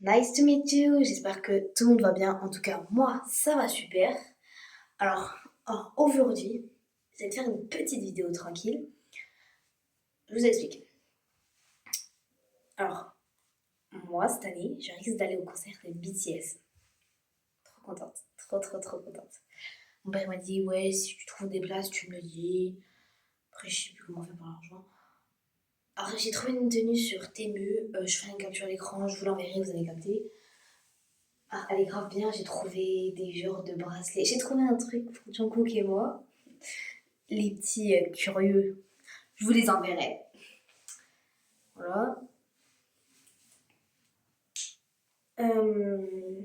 Nice to meet you, j'espère que tout le monde va bien. En tout cas, moi, ça va super. Alors, aujourd'hui, je vais te faire une petite vidéo tranquille. Je vous explique. Alors, moi, cette année, je risque d'aller au concert de BTS. Trop contente, trop contente. Mon père m'a dit, ouais, si tu trouves des places, tu me le dis. Après, je sais plus comment faire pour l'argent. Alors, j'ai trouvé une tenue sur Temu. Je ferai une capture à l'écran, je vous l'enverrai, vous allez capter. Ah, elle est grave bien, j'ai trouvé des genres de bracelets. J'ai trouvé un truc pour Jungkook et moi. Les petits curieux, je vous les enverrai. Voilà. Euh,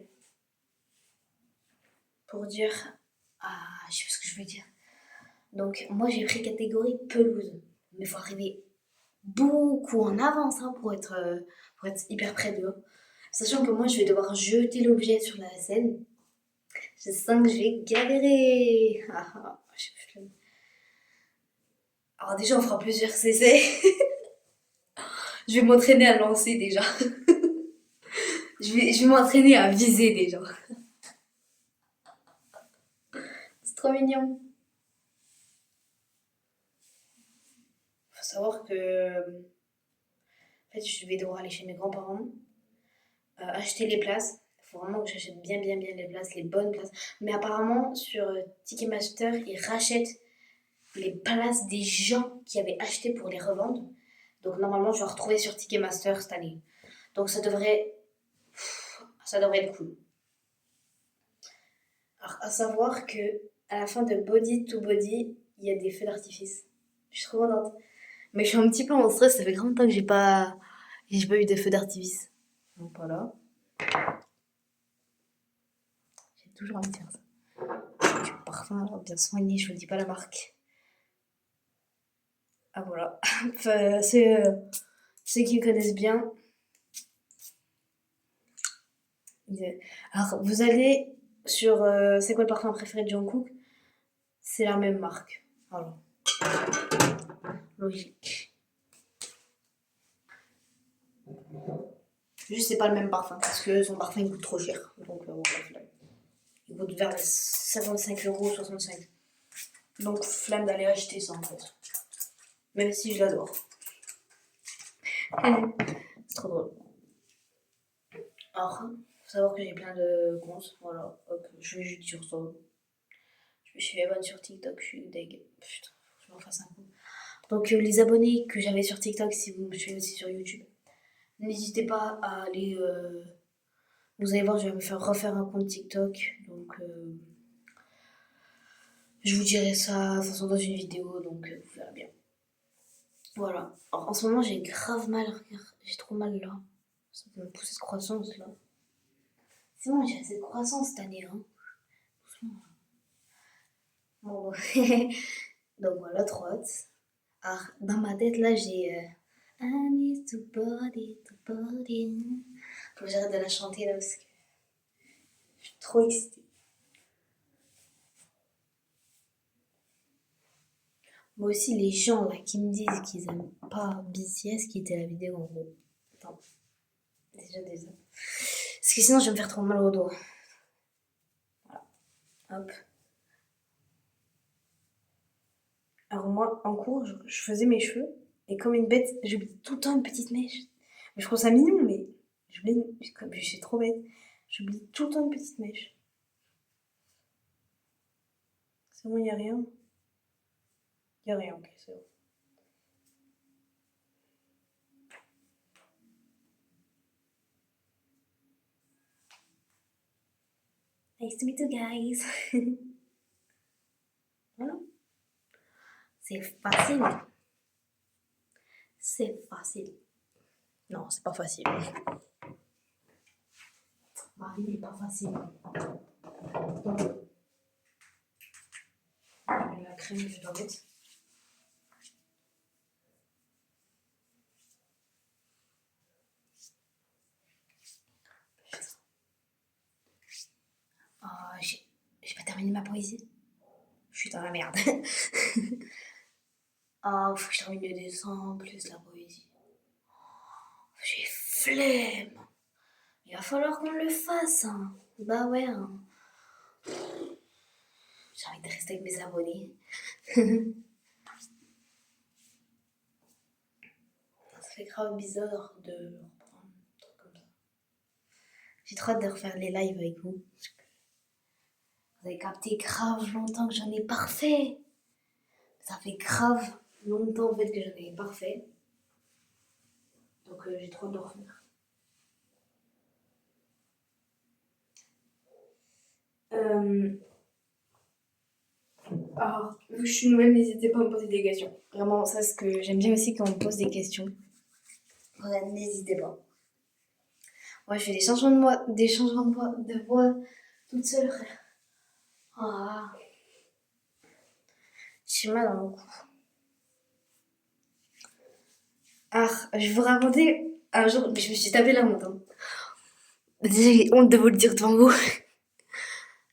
pour dire. Ah, je sais pas ce que je veux dire. Donc, moi, j'ai pris catégorie pelouse. Mais il faut arriver beaucoup en avance hein, pour être hyper près d'eux. Sachant que moi, je vais devoir jeter l'objet sur la scène. Je sens que je vais galérer. J'ai flemme. Alors, déjà, on fera plusieurs CC. Je vais m'entraîner à lancer déjà. Je vais m'entraîner à viser déjà. C'est trop mignon. Faut savoir que en fait, je vais devoir aller chez mes grands-parents, acheter les places. Il faut vraiment que j'achète bien les places, les bonnes places. Mais apparemment, sur Ticketmaster, ils rachètent les places des gens qui avaient acheté pour les revendre. Donc normalement, je vais retrouver sur Ticketmaster cette année. Donc ça devrait être cool. Alors, à savoir que à la fin de Body to Body, il y a des feux d'artifice. Je suis trop contente. Mais je suis un petit peu en stress, ça fait grand temps que j'ai pas eu de feux d'artifice. Donc voilà, j'ai toujours envie de faire ça. Du parfum là, bien soigné, je vous dis pas la marque. Ah voilà. Enfin, ceux qui me connaissent bien. Alors vous allez sur c'est quoi le parfum préféré de Jungkook? C'est la même marque. Voilà. Logique. Juste c'est pas le même parfum parce que son parfum il coûte trop cher. Donc voilà, il coûte vers les 55 €, 65. Donc flemme d'aller acheter ça en fait. Même si je l'adore. C'est trop drôle. Alors, faut savoir que j'ai plein de comptes. Voilà, hop, je vais juste sur ça. Je suis abonné sur TikTok, je suis deg. Putain, faut que je m'en fasse un compte. Donc, les abonnés que j'avais sur TikTok, si vous me suivez aussi sur YouTube, n'hésitez pas à aller. Vous allez voir, je vais me faire refaire un compte TikTok. Donc, je vous dirai ça de toute façon dans une vidéo. Donc, vous verrez bien. Voilà. Alors, en ce moment, j'ai grave mal. Regarde, j'ai trop mal là. Ça peut me pousser de croissance là. C'est bon, j'ai assez de croissance cette année. Hein. Bon, donc voilà, trop hâte. Alors, dans ma tête, là, j'ai I need to body, to body. Faut que j'arrête de la chanter là parce que je suis trop excitée. Moi aussi, les gens là qui me disent qu'ils aiment pas BTS, qui était la vidéo en gros. Attends, déjà. Parce que sinon, je vais me faire trop mal au dos. Hop. Alors, moi, en cours, je faisais mes cheveux et comme une bête, j'oublie tout le temps une petite mèche. Mais je trouve ça mignon, mais j'oublie, comme je suis trop bête, j'oublie tout le temps une petite mèche. C'est bon, y a rien? Y a rien, ok, c'est bon. Nice to meet you guys. Voilà. C'est facile. C'est facile. Non, c'est pas facile. Marie n'est pas facile. Donc, la crème que je dois mettre. Oh, j'ai pas terminé ma poésie. Je suis dans la merde. Oh, faut que je termine le dessin plus la poésie. J'ai flemme. Il va falloir qu'on le fasse, hein. Bah ouais, hein. J'ai envie de rester avec mes abonnés. Ça fait grave bizarre de reprendre un truc comme ça. J'ai trop hâte de refaire les lives avec vous. Vous avez capté grave longtemps que j'en ai parfait. Ça fait grave longtemps en fait que j'en ai parfait. Donc j'ai trop hâte de refaire. Alors, vu que je suis nouvelle, n'hésitez pas à me poser des questions. Vraiment, ça, c'est ce que j'aime bien aussi quand on me pose des questions. Voilà, n'hésitez pas. Moi, je fais des changements de voix toute seule, frère. Ah, j'ai mal dans le cou. Ah, je vais vous raconter un jour, mais je me suis tapé la honte. Hein. J'ai honte de vous le dire devant vous.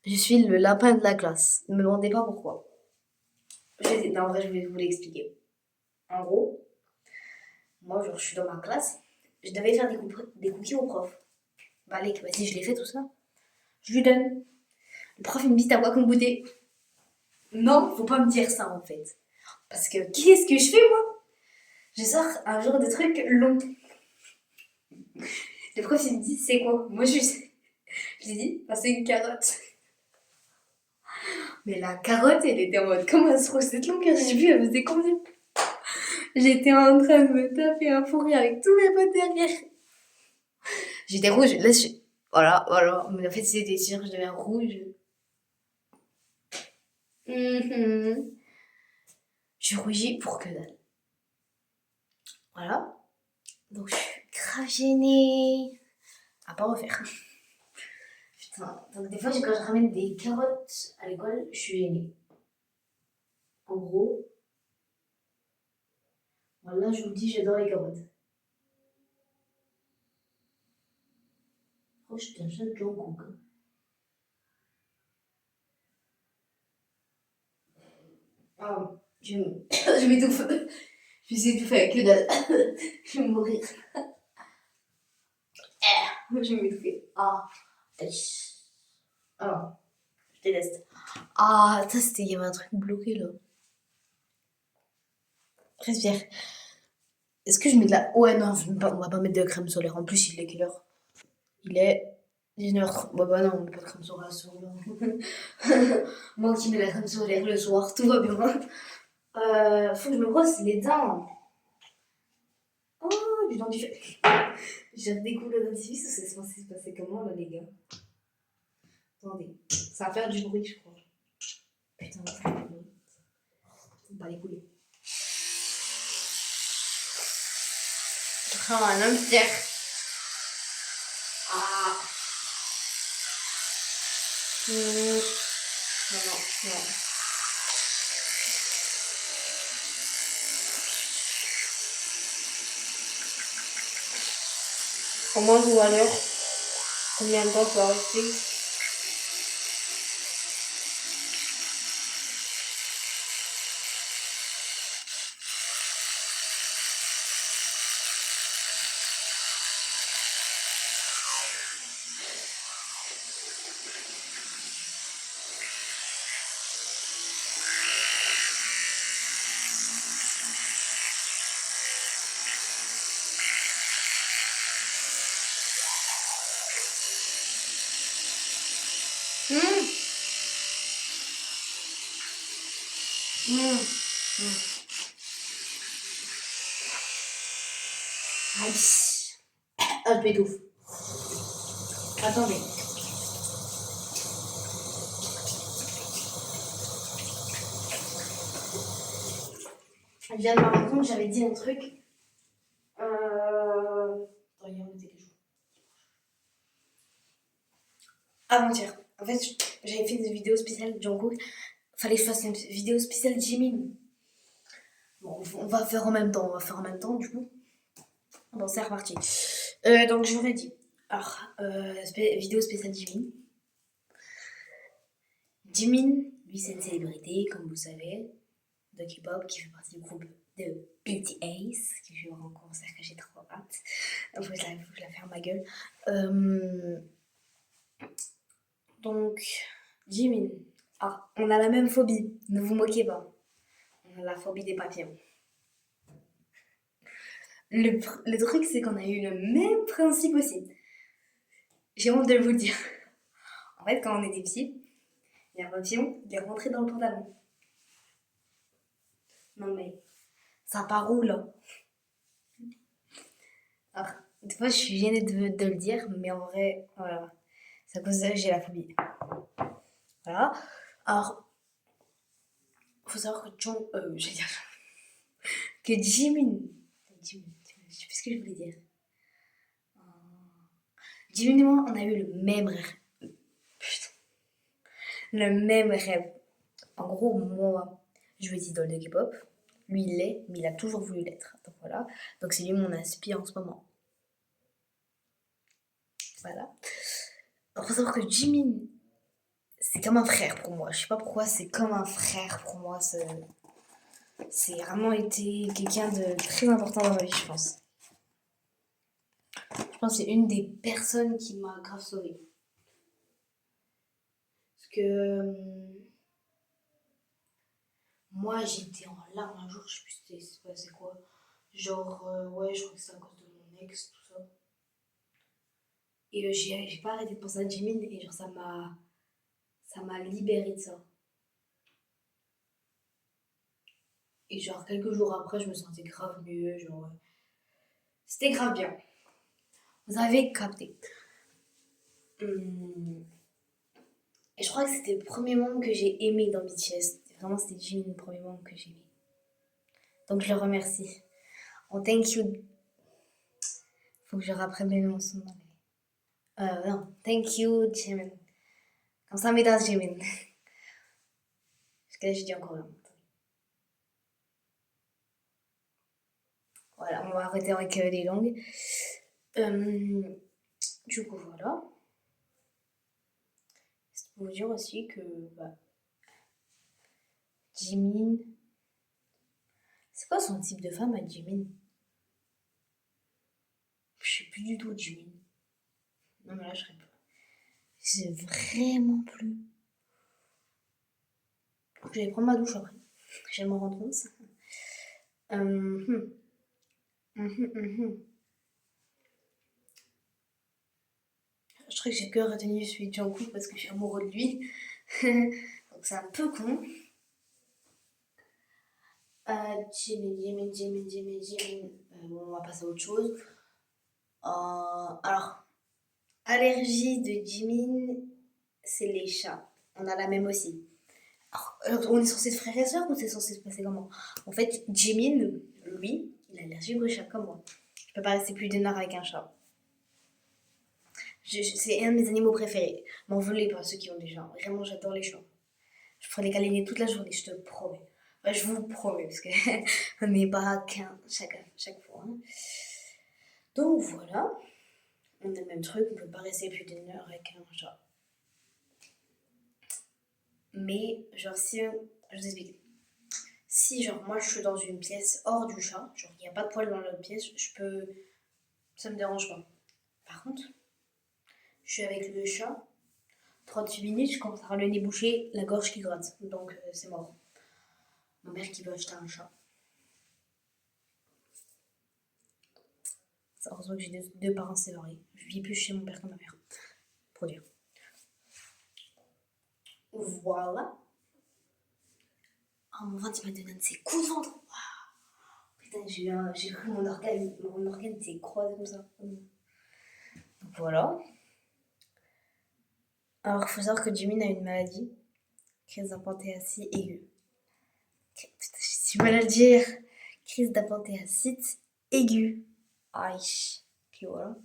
Je suis le lapin de la classe. Ne me demandez pas pourquoi. Non, en vrai, je vais vous l'expliquer. En gros, moi, genre, je suis dans ma classe. Je devais faire des cookies au prof. Bah, allez, vas-y, je l'ai fait tout ça. Je lui donne. Le prof, il me dit, t'as quoi comme goûter? Non, faut pas me dire ça, en fait. Parce que, qu'est-ce que je fais, moi? Je sors un genre de truc long. Le prof, il me dit, c'est quoi? Moi, je lui dis, bah, c'est une carotte. Mais la carotte, elle était en mode, comment elle se trouve cette longueur? J'ai vu, elle faisait combien? J'étais en train de me taper un fou rire avec tous mes potes derrière. J'étais rouge, là, voilà. Mais en fait, c'était sûr, je deviens rouge. Je rougis pour que dalle. Voilà. Donc, je suis grave gênée. À pas refaire. Putain. Donc, des fois, quand je ramène des carottes à l'école, je suis gênée. En gros, voilà, je vous le dis, j'adore les carottes. Oh, je suis un jeune Jungkook. Ah, je m'étouffe. Je vais essayer de faire que dalle. Je vais mourir. Je vais m'étouffer. Ah. Ah. Je déteste. Ah, ça c'était. Il y avait un truc bloqué là. Respire. Est-ce que je mets de la. Ouais, non, on va pas mettre de crème solaire. En plus, il est quelle heure? Il est 19h30. Bah non, on met pas de crème solaire le soir. Moi qui mets la crème solaire le soir, tout va bien. Faut que je me brosse les dents. Oh, du dentifrice. J'ai redécouvert le dentifrice, c'est censé se passer comment là, les gars? Attendez, ça va faire du bruit, je crois. Putain, ça fait du bruit. On va les couler. Je prends un hamster. Ah. Non. Comment je vois l'heure? Combien de temps ça va rester? Aïe. Ah, je m'étouffe. Attendez. Je viens de me rendre compte que j'avais dit un truc. Attends, hier, on était quel jour? Avant-hier. En fait, j'avais fait une vidéo spéciale Jungkook. Fallait que je fasse une vidéo spéciale Jimin. Bon, on va faire en même temps, du coup. Bon, c'est reparti. Donc, je vous ai dit. Alors, vidéo spéciale Jimin. Jimin, lui, c'est une célébrité, comme vous savez, de K-pop, qui fait partie du groupe de BTS, que je vais voir en concert, que j'ai trop hâte. Faut que je la ferme ma gueule. Donc, Jimin. Ah, on a la même phobie, ne vous moquez pas. On a la phobie des papillons. Le truc, c'est qu'on a eu le même principe aussi. J'ai honte de vous le dire. En fait, quand on était petits, il y a un papillon, il est rentré dans le pantalon. Non mais, ça part où là? Alors, des fois, je suis gênée de le dire, mais en vrai, voilà. C'est à cause de ça que j'ai la phobie. Voilà. Alors, faut savoir que j'allais dire, que Jimin, je sais plus ce que je voulais dire. Jimin et moi, on a eu le même rêve. Putain. Le même rêve. En gros, moi, je veux être idole de K-pop. Lui, il l'est, mais il a toujours voulu l'être. Donc voilà. Donc c'est lui mon inspire en ce moment. Voilà. Alors, faut savoir que Jimin, c'est comme un frère pour moi. Je sais pas pourquoi, c'est comme un frère pour moi. C'est vraiment été quelqu'un de très important dans ma vie, je pense. Je pense que c'est une des personnes qui m'a grave sauvée. Parce que moi, j'étais en larmes un jour, je sais plus c'était passé quoi. Genre, ouais, je crois que c'est à cause de mon ex, tout ça. Et j'ai pas arrêté de penser à Jimin et genre ça m'a libérée de ça. Et genre quelques jours après, je me sentais grave mieux, genre c'était grave bien. Vous avez capté. Hum, Et je crois que c'était le premier membre que j'ai aimé dans BTS. Vraiment, c'était Jimin le premier membre que j'ai aimé. Donc je le remercie. Oh, thank you. Faut que je rapprenne mes noms son nom. Non, thank you, Jimin. Comme ça, mesdames, Jimin. Parce que là, je dis encore un. Voilà, on va arrêter avec les langues. Du coup, voilà. C'est pour vous dire aussi que bah, Jimin. C'est quoi son type de femme à Jimin? Je sais plus du tout, Jimin. Non, mais là, je serais pas. Je sais vraiment plus. Je vais prendre ma douche après. Je vais m'en rendre compte. Hum, hum, hum. Je crois que j'ai que retenu celui de Jungkook parce que je suis amoureux de lui. Donc c'est un peu con. Jimin. Bon, on va passer à autre chose. Alors, allergie de Jimin, c'est les chats. On a la même aussi. Alors, on est censé être frères et sœurs ou c'est censé se passer comment? En fait, Jimin, lui, il a allergie aux chats comme moi. Je peux pas rester plus d'une heure avec un chat. C'est un de mes animaux préférés. M'en voulez pas ceux qui ont des chats. Vraiment, j'adore les chats. Je ferai les câliner toute la journée, je te promets. Enfin, je vous promets, parce qu'on n'est pas qu'un chaque fois. Hein. Donc voilà, on a le même truc, on peut pas rester plus d'une heure avec un chat. Mais, genre, je vous explique. Si, genre, moi, je suis dans une pièce hors du chat, genre, il n'y a pas de poil dans la pièce, ça me dérange pas. Par contre, je suis avec le chat, 38 minutes, je commence à avoir le nez bouché, la gorge qui gratte. Donc, c'est mort. Ma mère qui veut acheter un chat. C'est heureusement que j'ai deux parents séparés. Je vis plus chez mon père que ma mère. Pour dire. Voilà. Oh, mon ventre, il m'a donné un de ces coups de ventre. Putain, j'ai cru mon organe s'est croisé comme ça. Donc voilà. Alors, il faut savoir que Jimin a une maladie, crise d'apanthéasie aiguë. Putain, j'ai du mal à le dire. Crise d'apanthéasite aiguë. Aïe. Puis voilà.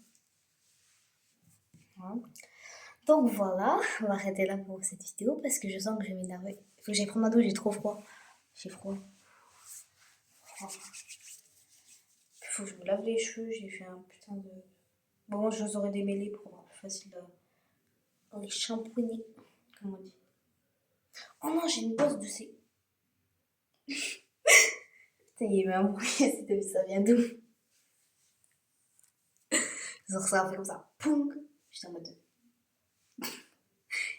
Donc voilà, on va arrêter là pour cette vidéo parce que je sens que je vais m'énerver. Il faut que j'aille prendre ma douche, j'ai trop froid. J'ai froid. Il faut que je me lave les cheveux, j'ai fait un putain de... Bon, je les aurais démêlés pour avoir plus facile à les shampooiner, comme on dit. Oh non, j'ai une bosse de ces... Il y a eu un bruit, c'était ça vient d'où? Genre ça a fait comme ça, poum. J'étais en mode,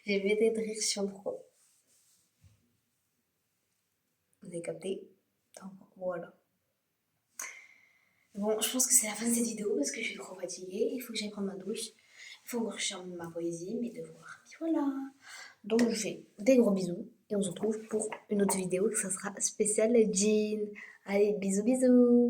j'ai pété de rire, je sais pas pourquoi. Vous avez capté? Donc, voilà. Bon, je pense que c'est la fin de cette vidéo parce que je suis trop fatiguée. Il faut que j'aille prendre ma douche. Il faut que je termine ma poésie, mes devoirs. Puis voilà. Donc, je vous fais des gros bisous et on se retrouve pour une autre vidéo que ça sera spéciale jean. Allez, bisous, bisous.